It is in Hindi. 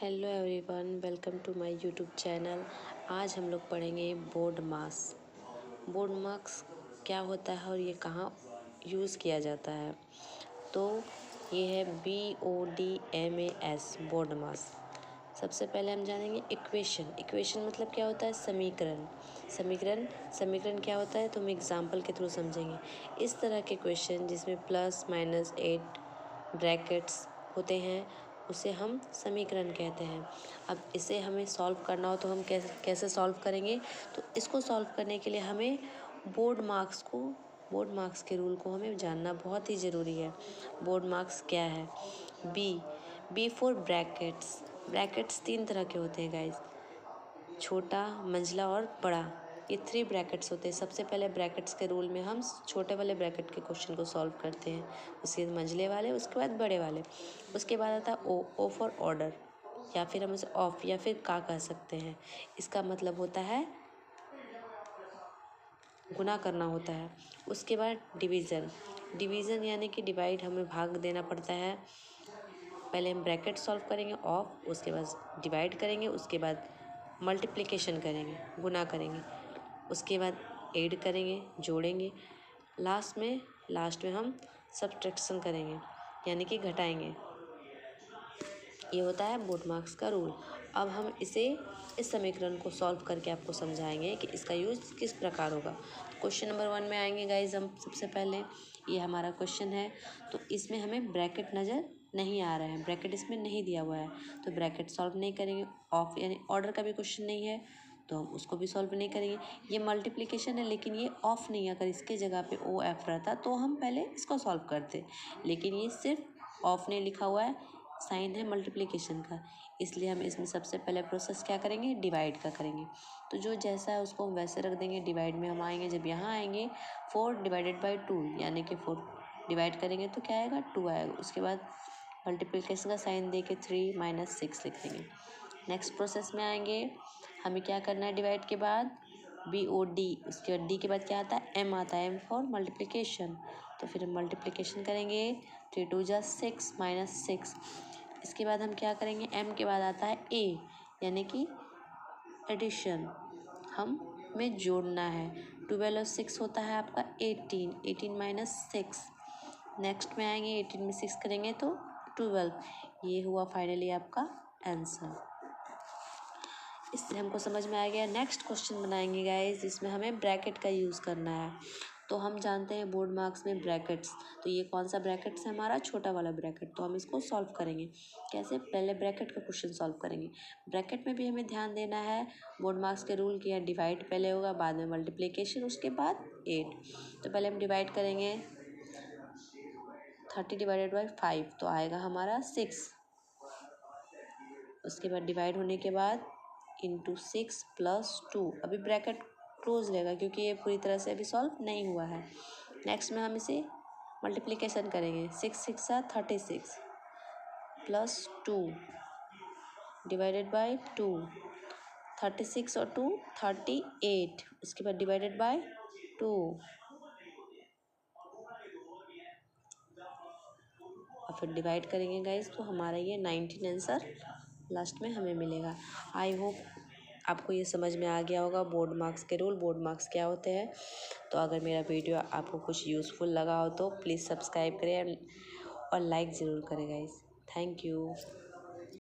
Hello everyone, welcome to my YouTube channel. आज हम लोग पढ़ेंगे बोर्ड मार्क्स। बोर्ड मार्क्स क्या होता है और ये कहाँ यूज़ किया जाता है। तो ये है BODMAS, बोर्ड मार्क्स। सबसे पहले हम जानेंगे इक्वेशन। इक्वेशन मतलब क्या होता है? समीकरण। समीकरण क्या होता है तो हम एग्जाम्पल के थ्रू समझेंगे। इस तरह के क्वेश्चन जिसमें प्लस माइनस 8 ब्रैकेट्स होते हैं उसे हम समीकरण कहते हैं। अब इसे हमें सॉल्व करना हो तो हम कैसे सॉल्व करेंगे? तो इसको सॉल्व करने के लिए हमें बोर्ड मार्क्स के रूल को हमें जानना बहुत ही ज़रूरी है। बोर्ड मार्क्स क्या है? B for brackets. ब्रैकेट्स 3 तरह के होते हैं गाइज, छोटा, मंझला और बड़ा। ये 3 ब्रैकेट्स होते हैं। सबसे पहले ब्रैकेट्स के रूल में हम छोटे वाले ब्रैकेट के क्वेश्चन को सॉल्व करते हैं, उसके मंझले वाले, उसके बाद बड़े वाले। उसके बाद आता है ओ फॉर ऑर्डर, या फिर हम उसे ऑफ या फिर का कह सकते हैं। इसका मतलब होता है गुना करना होता है। उसके बाद डिवीज़न यानी कि डिवाइड, हमें भाग देना पड़ता है। पहले हम ब्रैकेट सॉल्व करेंगे ऑफ, उसके बाद डिवाइड करेंगे, उसके बाद मल्टीप्लिकेशन करेंगे, गुना करेंगे, उसके बाद ऐड करेंगे, जोड़ेंगे, लास्ट में हम सब्ट्रैक्शन करेंगे यानी कि घटाएंगे। ये होता है बोर्ड मार्क्स का रूल। अब हम इस समीकरण को सॉल्व करके आपको समझाएंगे कि इसका यूज़ किस प्रकार होगा। क्वेश्चन नंबर 1 में आएंगे गाइज। हम सबसे पहले, ये हमारा क्वेश्चन है, तो इसमें हमें ब्रैकेट नज़र नहीं आ रहा है, ब्रैकेट इसमें नहीं दिया हुआ है, तो ब्रैकेट सॉल्व नहीं करेंगे। ऑफ यानी ऑर्डर का भी क्वेश्चन नहीं है तो हम उसको भी सॉल्व नहीं करेंगे। ये मल्टीप्लिकेशन है लेकिन ये ऑफ नहीं है, अगर इसके जगह पे OF रहता तो हम पहले इसको सॉल्व करते, लेकिन ये सिर्फ ऑफ नहीं लिखा हुआ है, साइन है मल्टीप्लिकेशन का, इसलिए हम इसमें सबसे पहले प्रोसेस क्या करेंगे? डिवाइड का करेंगे। तो जो जैसा है उसको हम वैसे रख देंगे। डिवाइड में हम आएंगे, जब यहाँ आएंगे 4 डिवाइडेड बाई 2 यानी कि 4 डिवाइड करेंगे तो क्या आएगा? 2 आएगा। उसके बाद मल्टीप्लिकेशन का साइन दे के 3 माइनस 6 लिख देंगे। नेक्स्ट प्रोसेस में आएंगे, हमें क्या करना है? डिवाइड के बाद BOD, उसके बाद डी के बाद क्या आता है? M आता है, M फॉर मल्टीप्लिकेशन। तो फिर हम मल्टीप्लिकेशन करेंगे, 3 2 जा 6 माइनस 6। इसके बाद हम क्या करेंगे? M के बाद आता है A यानी कि एडिशन, हमें जोड़ना है। 12 और 6 होता है आपका 18 माइनस 6। नेक्स्ट में आएंगे, 18 में 6 करेंगे तो 12। ये हुआ फाइनली आपका आंसर। इससे हमको समझ में आ गया। नेक्स्ट क्वेश्चन बनाएंगे गाइस, जिसमें हमें ब्रैकेट का यूज़ करना है। तो हम जानते हैं बोर्ड मार्क्स में ब्रैकेट्स, तो ये कौन सा ब्रैकेट्स है? हमारा छोटा वाला ब्रैकेट। तो हम इसको सॉल्व करेंगे कैसे? पहले ब्रैकेट का क्वेश्चन सॉल्व करेंगे। ब्रैकेट में भी हमें ध्यान देना है, बोर्ड मार्क्स के रूल किया, डिवाइड पहले होगा, बाद में मल्टीप्लिकेशन, उसके बाद ऐड। तो पहले हम डिवाइड करेंगे, 30 डिवाइडेड बाई 5 तो आएगा हमारा 6। उसके बाद डिवाइड होने के बाद इंटू 6 प्लस 2, अभी ब्रैकेट क्लोज रहेगा क्योंकि ये पूरी तरह से अभी सॉल्व नहीं हुआ है। नेक्स्ट में हम इसे मल्टीप्लिकेशन करेंगे, 6 6 36 प्लस 2 डिवाइडेड बाई 2, 36 और 2 38, उसके बाद डिवाइडेड बाई 2 और फिर डिवाइड करेंगे गाइस, तो हमारा ये 19 आंसर लास्ट में हमें मिलेगा। आई होप आपको ये समझ में आ गया होगा बोर्ड मार्क्स के रूल, बोर्ड मार्क्स क्या होते हैं। तो अगर मेरा वीडियो आपको कुछ यूज़फुल लगा हो तो प्लीज़ सब्सक्राइब करें और लाइक ज़रूर करें गाइस। Thank you.